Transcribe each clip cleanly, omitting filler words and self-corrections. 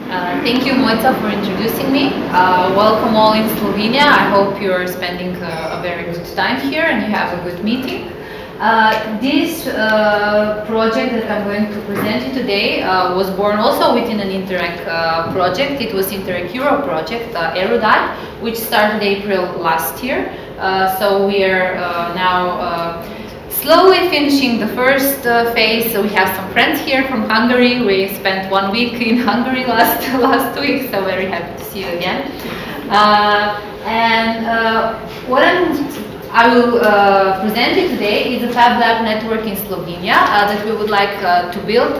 Thank you, Mojca, for introducing me. Welcome all in Slovenia. I hope you're spending a very good time here and you have a good meeting. This project that I'm going to present you today was born also within an Interreg project. It was Interreg Europe project, Erudite, which started April last year. So we are now slowly finishing the first phase. So we have some friends here from Hungary. We spent 1 week in Hungary last week, so very happy to see you again. What I will present you today is a Fab Lab Network in Slovenia that we would like to build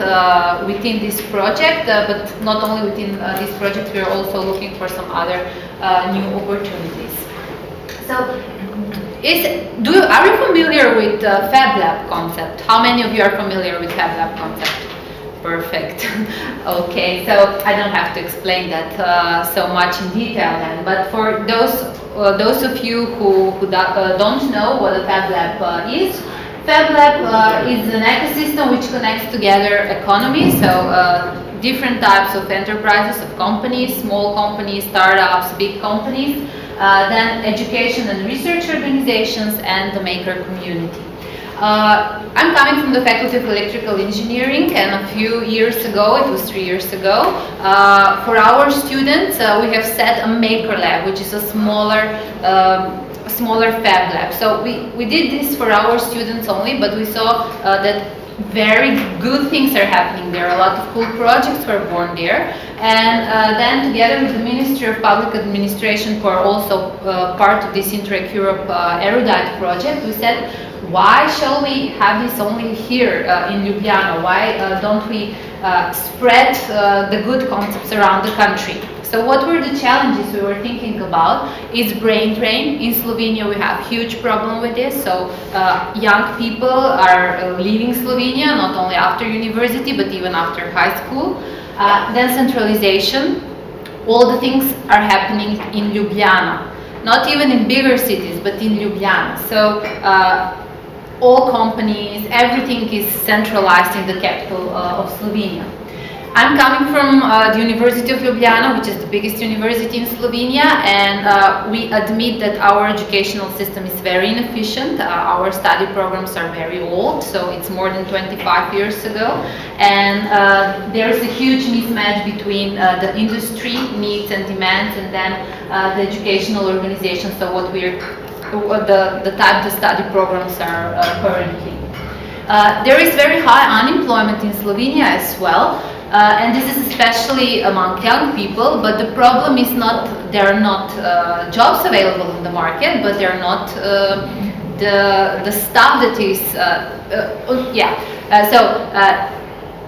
within this project, but not only within this project, we are also looking for some other new opportunities. So, are you familiar with Fab Lab concept? How many of you are familiar with Fab Lab concept? Perfect. Okay, so I don't have to explain that so much in detail then, but for those of you who don't know what a Fab Lab is, Fab Lab is an ecosystem which connects together economies, so different types of enterprises, of companies, small companies, startups, big companies, then education and research organizations, and the maker community. I'm coming from the Faculty of Electrical Engineering, and a few years ago, it was 3 years ago, for our students we have set a maker lab, which is a smaller Fab Lab. So we did this for our students only, but we saw that very good things are happening there. A lot of cool projects were born there, and then together with the Ministry of Public Administration, who are also part of this Interreg Europe Erudite project, we said, why shall we have this only here in Ljubljana? Why don't we spread the good concepts around the country? So what were the challenges we were thinking about? Is brain drain. In Slovenia we have huge problem with this, so young people are leaving Slovenia, not only after university but even after high school. Then centralization. All the things are happening in Ljubljana, not even in bigger cities but in Ljubljana. So all companies, everything is centralized in the capital of Slovenia. I'm coming from the University of Ljubljana, which is the biggest university in Slovenia, and we admit that our educational system is very inefficient. Our study programs are very old, so it's more than 25 years ago, and there's a huge mismatch between the industry needs and demands and then the educational organization, so the type of study programs are currently. There is very high unemployment in Slovenia as well. And this is especially among young people, but the problem is not there are not jobs available in the market, but there are not the stuff that is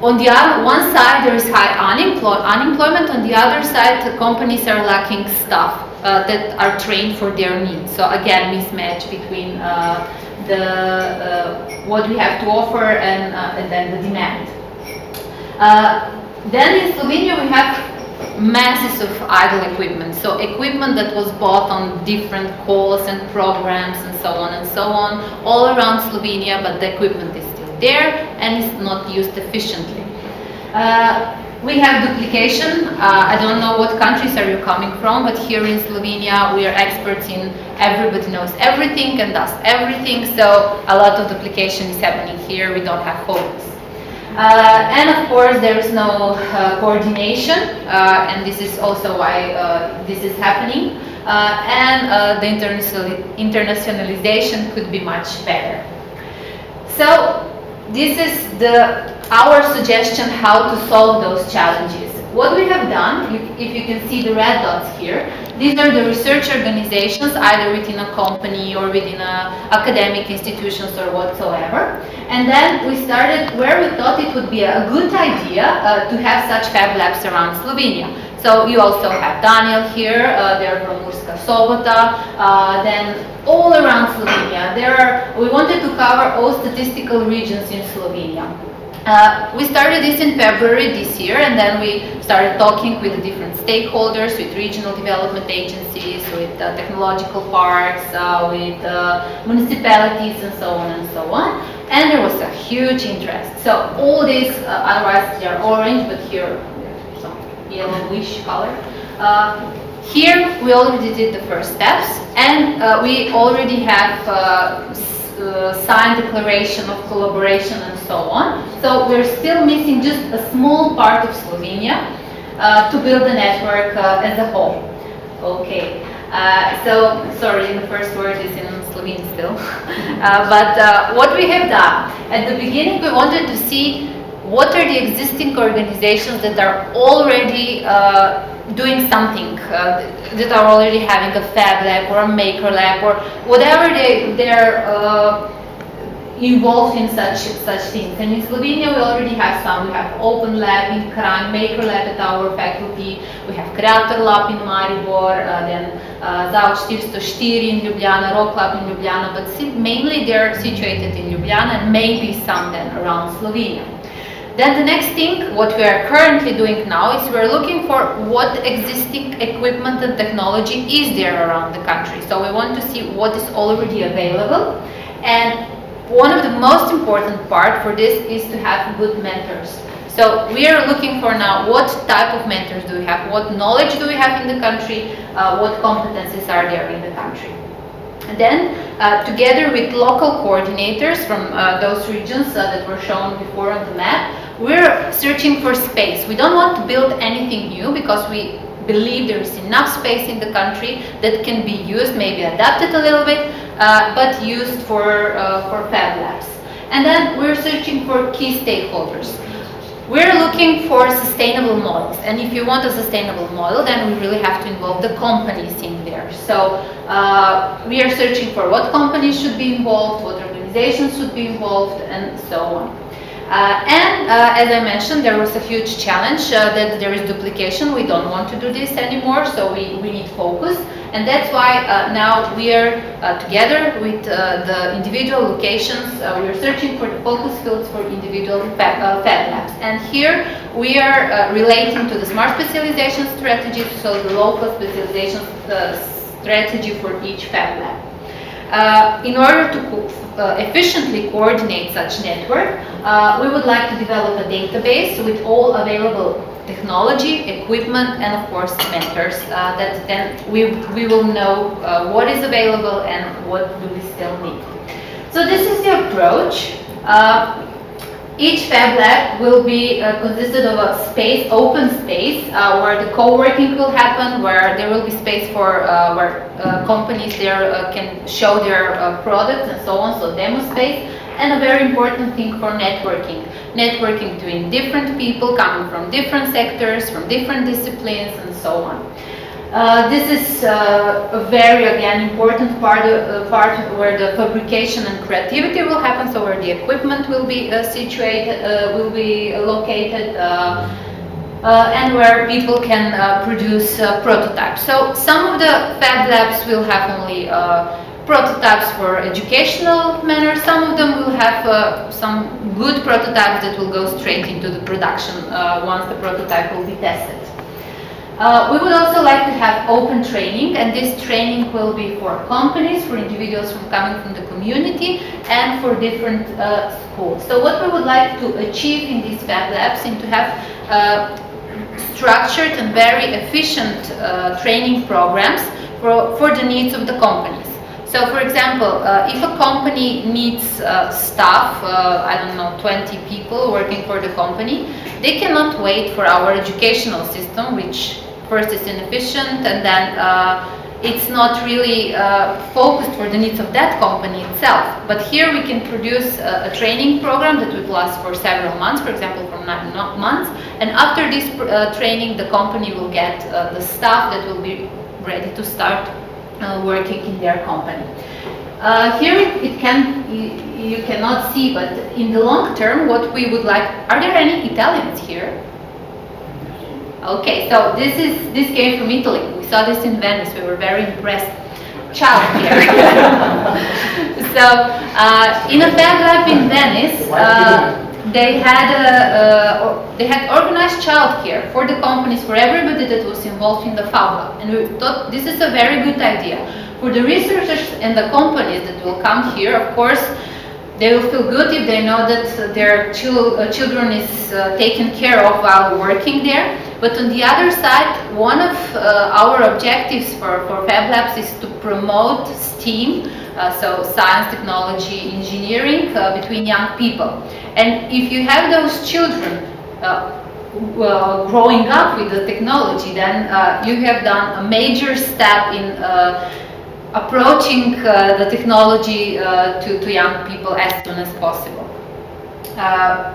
on the one side there is high unemployment, on the other side the companies are lacking staff that are trained for their needs. So again, mismatch between what we have to offer and then the demand. Then in Slovenia we have masses of idle equipment, so equipment that was bought on different calls and programs and so on all around Slovenia, but the equipment is still there and is not used efficiently. We have duplication. I don't know what countries are you coming from, but here in Slovenia we are experts in everybody knows everything and does everything, so a lot of duplication is happening here. We don't have focus. And of course there is no coordination, and this is also why this is happening, and the internationalization could be much better. So this is our suggestion how to solve those challenges. What we have done, if you can see the red dots here, these are the research organizations, either within a company or within academic institutions or whatsoever. And then we started where we thought it would be a good idea to have such Fab Labs around Slovenia. So you also have Daniel here, they're from Murska Sobota, then all around Slovenia. We wanted to cover all statistical regions in Slovenia. We started this in February this year, and then we started talking with the different stakeholders, with regional development agencies, with technological parks, with municipalities, and so on and so on. And there was a huge interest. So all these, otherwise they are orange, but here some yellowish color. Here we already did the first steps, and we already have signed declaration of collaboration and so on. So we're still missing just a small part of Slovenia to build the network as a whole. Okay. So, sorry, the first word is in Slovene still. But what we have done, at the beginning we wanted to see what are the existing organizations that are already doing something, that are already having a Fab Lab or a Maker Lab or whatever they're involved in such things. And in Slovenia we already have some. We have Open Lab in Kranj, Maker Lab at our faculty, we have Creator Lab in Maribor, then Zavod 404 in Ljubljana, Rock Lab in Ljubljana, but mainly they're situated in Ljubljana and maybe some then around Slovenia. Then the next thing, what we are currently doing now, is we're looking for what existing equipment and technology is there around the country. So we want to see what is already available, and one of the most important part for this is to have good mentors. So we are looking for now what type of mentors do we have, what knowledge do we have in the country, what competencies are there in the country. And then, together with local coordinators from those regions that were shown before on the map, we're searching for space. We don't want to build anything new because we believe there is enough space in the country that can be used, maybe adapted a little bit, but used for Fab Labs. And then we're searching for key stakeholders. We're looking for sustainable models, and if you want a sustainable model, then we really have to involve the companies in there. So we are searching for what companies should be involved, what organizations should be involved, and so on. As I mentioned, there was a huge challenge that there is duplication. We don't want to do this anymore, so we need focus. And that's why now we are together with the individual locations, we are searching for the focus fields for individual Fab Labs. And here we are relating to the smart specialization strategy, so the local specialization strategy for each Fab Lab. In order to efficiently coordinate such network, we would like to develop a database with all available technology, equipment, and of course mentors, that then we will know what is available and what do we still need. So this is the approach. Each Fab Lab will be consisted of a space, open space, where the co-working will happen, where there will be space for where companies there can show their products and so on, so demo space, and a very important thing for networking. Networking between different people coming from different sectors, from different disciplines, and so on. This is a very, again, important part where the fabrication and creativity will happen, so where the equipment will be situated, will be located, and where people can produce prototypes. So some of the Fab Labs will have only prototypes for educational manner. Some of them will have some good prototypes that will go straight into the production once the prototype will be tested. We would also like to have open training, and this training will be for companies, for individuals coming from the community, and for different schools. So what we would like to achieve in these Fab Labs is to have structured and very efficient training programs for the needs of the companies. So for example, if a company needs staff, I don't know, 20 people working for the company, they cannot wait for our educational system, which first is inefficient, and then it's not really focused for the needs of that company itself. But here we can produce a training program that would last for several months, for example for 9 months, and after this training the company will get the staff that will be ready to start working in their company. Here you cannot see, but in the long term what we would like, are there any Italians here? Okay, so this came from Italy. We saw this in Venice. We were very impressed. Childcare. So in a Fab Lab in Venice, they had organized childcare for the companies, for everybody that was involved in the Fab Lab, and we thought this is a very good idea for the researchers and the companies that will come here. Of course, they will feel good if they know that their children is taken care of while working there. But on the other side, one of our objectives for Fab Labs is to promote STEAM, so science, technology, engineering, between young people. And if you have those children growing up with the technology, then you have done a major step in approaching the technology to young people as soon as possible.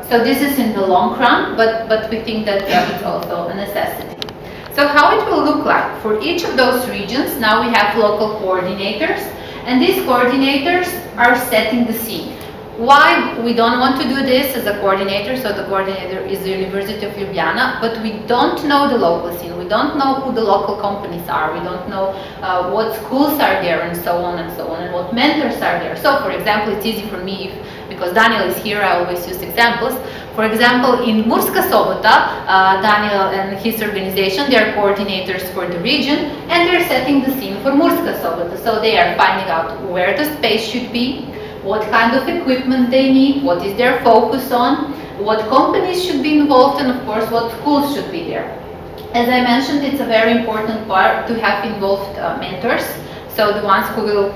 So this is in the long run, but we think that it's also a necessity. So how it will look like? For each of those regions, now we have local coordinators, and these coordinators are setting the scene. Why we don't want to do this as a coordinator? So the coordinator is the University of Ljubljana, but we don't know the local scene. We don't know who the local companies are. We don't know what schools are there, and so on, and what mentors are there. So, for example, it's easy for me, because Daniel is here, I always use examples. For example, in Murska Sobota, Daniel and his organization, they are coordinators for the region, and they're setting the scene for Murska Sobota. So they are finding out where the space should be, what kind of equipment they need, what is their focus on, what companies should be involved, and of course what schools should be there. As I mentioned, it's a very important part to have involved mentors, so the ones who will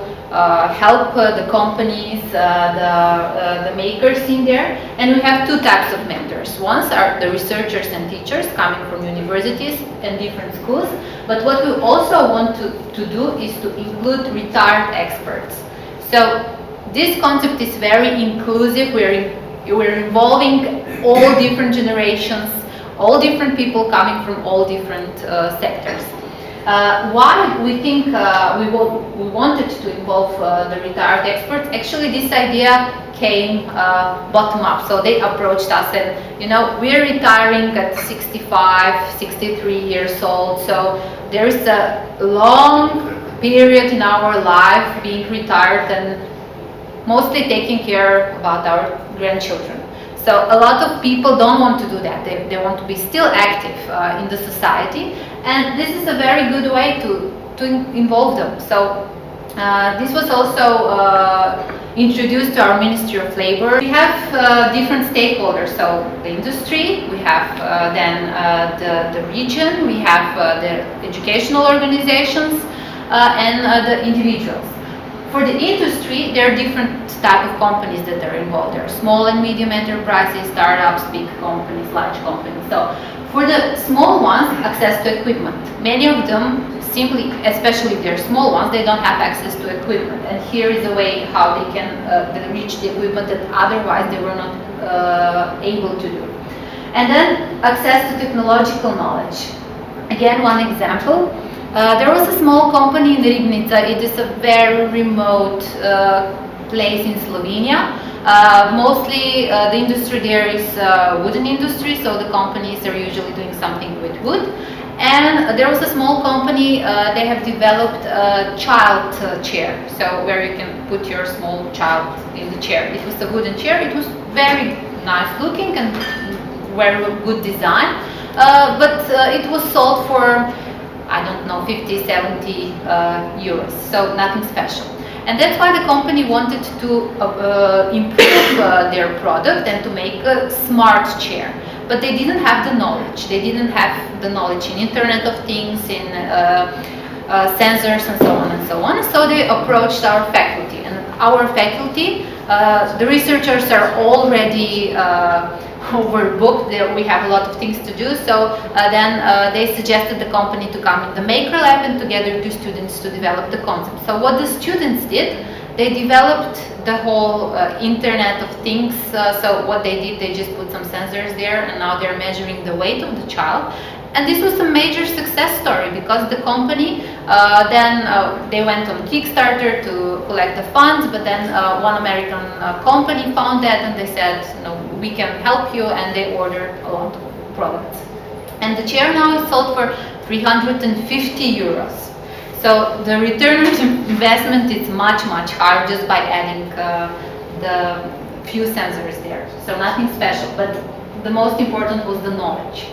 help the companies, the makers in there. And we have two types of mentors. Ones are the researchers and teachers coming from universities and different schools, but what we also want to do is to include retired experts. So this concept is very inclusive. We're involving all different generations, all different people coming from all different sectors. Why we think we wanted to involve the retired experts? Actually, this idea came bottom up. So they approached us and, we're retiring at 65, 63 years old. So there's a long period in our life being retired and mostly taking care about our grandchildren. So a lot of people don't want to do that. They want to be still active in the society, and this is a very good way to involve them. So this was also introduced to our Ministry of Labor. We have different stakeholders, so the industry, we have then the region, we have the educational organizations, and the individuals. For the industry, there are different type of companies that are involved. There are small and medium enterprises, startups, big companies, large companies. So for the small ones, access to equipment. Many of them simply, especially if they're small ones, they don't have access to equipment. And here is a way how they can reach the equipment that otherwise they were not able to do. And then access to technological knowledge. Again, one example. There was a small company in Ribnica. It is a very remote place in Slovenia. Mostly the industry there is wooden industry, so the companies are usually doing something with wood. And there was a small company, they have developed a child chair, so where you can put your small child in the chair. It was a wooden chair. It was very nice looking and very good design, but it was sold for, I don't know, 50, 70 euros, so nothing special. And that's why the company wanted to improve their product and to make a smart chair. But they didn't have the knowledge. They didn't have the knowledge in Internet of Things, in sensors and so on and so on. So they approached our faculty. And our faculty, the researchers are already overbooked. We have a lot of things to do, so then they suggested the company to come in the Maker Lab and together two students to develop the concept. So what the students did, they developed the whole Internet of Things. So what they did, they just put some sensors there, and now they're measuring the weight of the child. And this was a major success story because the company then they went on Kickstarter to collect the funds, but then one American company found that and they said, no, we can help you, and they ordered a lot of products. And the chair now is sold for 350 euros. So the return on investment is much, much higher just by adding the few sensors there. So nothing special, but the most important was the knowledge.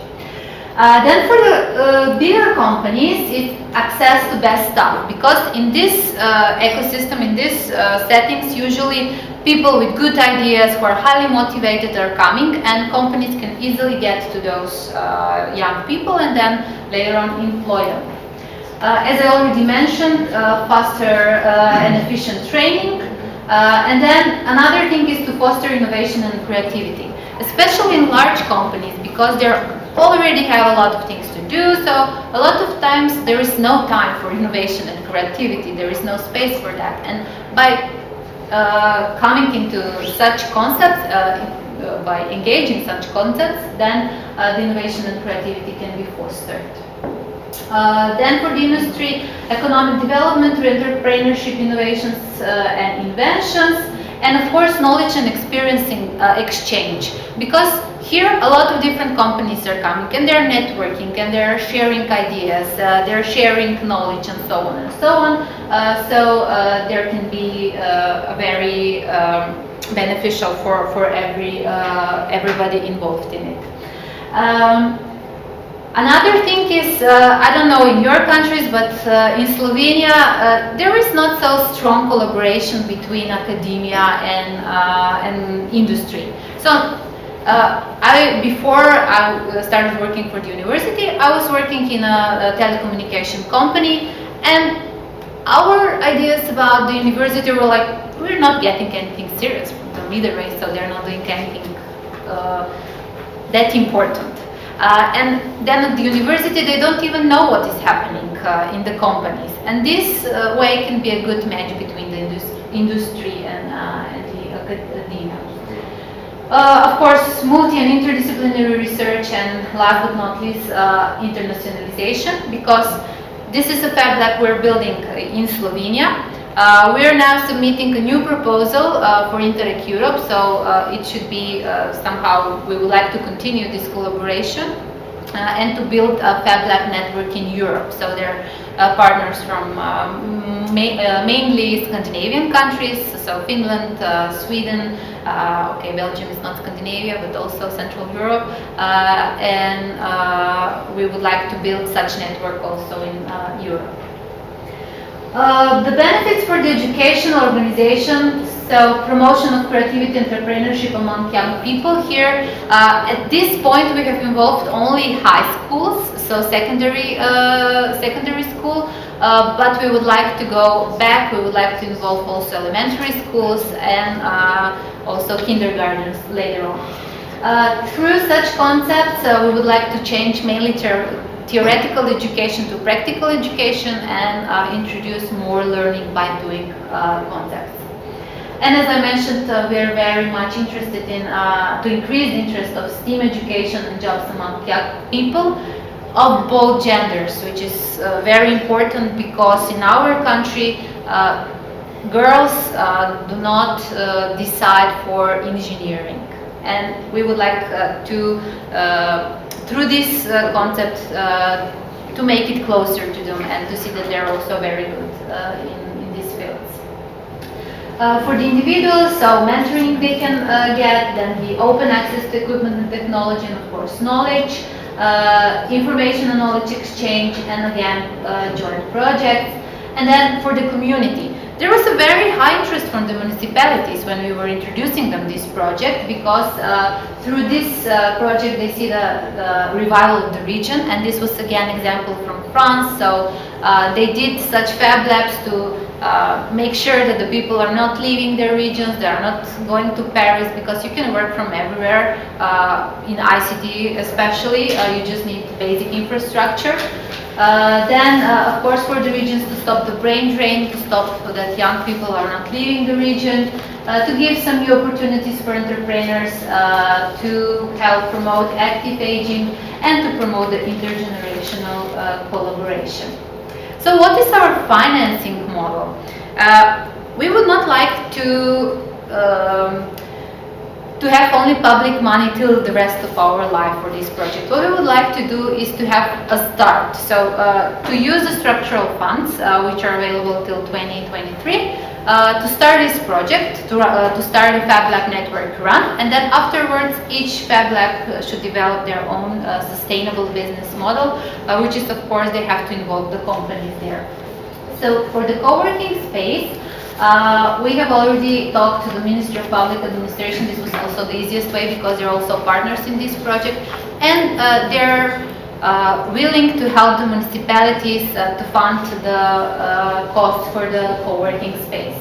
Then for the bigger companies, it's access to best stuff, because in this ecosystem, in these settings, usually people with good ideas who are highly motivated are coming, and companies can easily get to those young people and then later on employ them. As I already mentioned, faster and efficient training. And then another thing is to foster innovation and creativity, especially in large companies, because they already have a lot of things to do. So a lot of times there is no time for innovation and creativity. There is no space for that. And by coming into such concepts, by engaging such concepts, then the innovation and creativity can be fostered. Then for the industry, economic development, entrepreneurship, innovations and inventions, and of course knowledge and experiencing exchange, because here a lot of different companies are coming and they're networking and they're sharing ideas, they're sharing knowledge and so on and so on. So there can be a very beneficial for everybody involved in it. Another thing is, I don't know in your countries, but in Slovenia, there is not so strong collaboration between academia and industry. So, before I started working for the university, I was working in a telecommunication company, and our ideas about the university were like, we're not getting anything serious from them either way, so they're not doing anything that important. And then at the university, they don't even know what is happening in the companies. And this way can be a good match between the industry and the academia. Of course, multi and interdisciplinary research, and last but not least, internationalization, because this is a Fab Lab we're building in Slovenia. We are now submitting a new proposal for Interreg Europe, so it should be somehow, we would like to continue this collaboration and to build a Fab Lab network in Europe. So there are partners from mainly Scandinavian countries, so Finland, Sweden, okay, Belgium is not Scandinavia, but also Central Europe, and we would like to build such network also in Europe. The benefits for the educational organization, so promotion of creativity and entrepreneurship among young people here. At this point we have involved only high schools, so secondary school, but we would like to go back, we would like to involve also elementary schools and also kindergartens later on. Through such concepts we would like to change mainly theoretical education to practical education and introduce more learning by doing concepts. And as I mentioned, we are very much interested in to increase the interest of STEAM education and jobs among young people of both genders, which is very important because in our country girls do not decide for engineering, and we would like to through this concept to make it closer to them and to see that they're also very good in these fields. For the individuals, so mentoring they can get, then the open access to equipment and technology, and of course knowledge, information and knowledge exchange, and again joint projects. And then for the community, there was a very high interest from the municipalities when we were introducing them this project, because through this project they see the revival of the region, and this was again example from France. So they did such Fab Labs to make sure that the people are not leaving their regions, they are not going to Paris, because you can work from everywhere in ICT especially, you just need basic infrastructure. Then, of course, for the regions to stop the brain drain, to stop that young people are not leaving the region, to give some new opportunities for entrepreneurs, to help promote active aging, and to promote the intergenerational collaboration. So what is our financing model? We would not like to have only public money till the rest of our life for this project. What we would like to do is to have a start. So to use the structural funds, which are available till 2023, to start this project, to start a Fab Lab Network run, and then afterwards each Fab Lab should develop their own sustainable business model, which is of course they have to involve the companies there. So for the co-working space, We have already talked to the Ministry of Public Administration. This was also the easiest way because they're also partners in this project, and they're willing to help the municipalities to fund the cost for the co-working space.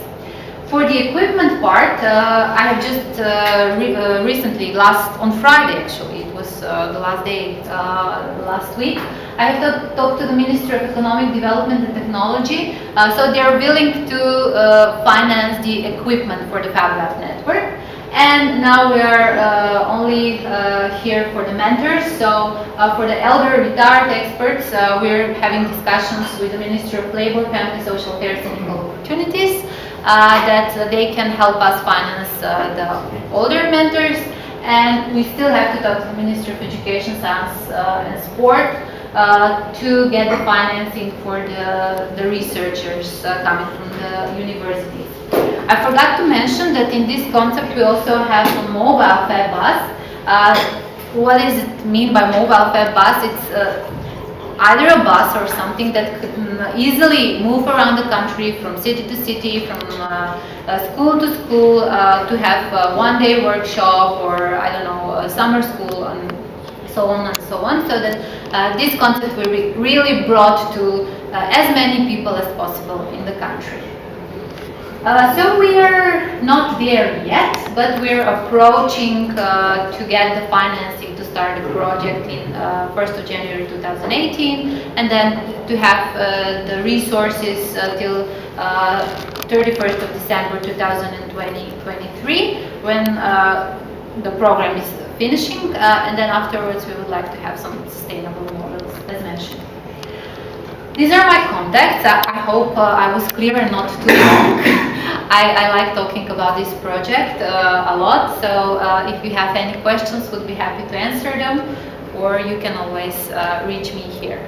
For the equipment part, I have just recently, on Friday actually, it was the last day last week, I have talked to the Ministry of Economic Development and Technology. So they are willing to finance the equipment for the Fab Lab Network. And now we are only here for the mentors. So for the elder retired experts, we're having discussions with the Ministry of Labor, Family, Social Affairs and Equal Opportunities that they can help us finance the older mentors. And we still have to talk to the Ministry of Education, Science and Sport to get the financing for the researchers coming from the universities. I forgot to mention that in this concept we also have a mobile Fab bus. What does it mean by mobile Fab bus? It's either a bus or something that could easily move around the country from city to city, from school to school, to have a one-day workshop or, I don't know, a summer school and so on and so on, so that this concept will be really brought to as many people as possible in the country. So we are not there yet, but we're approaching to get the financing to start the project in 1st of January 2018, and then to have the resources till 31st of December 2023, when the program is finishing, and then afterwards we would like to have some sustainable models, as mentioned. These are my contacts. I hope I was clear and not too long. I like talking about this project a lot, so if you have any questions, would be happy to answer them, or you can always reach me here.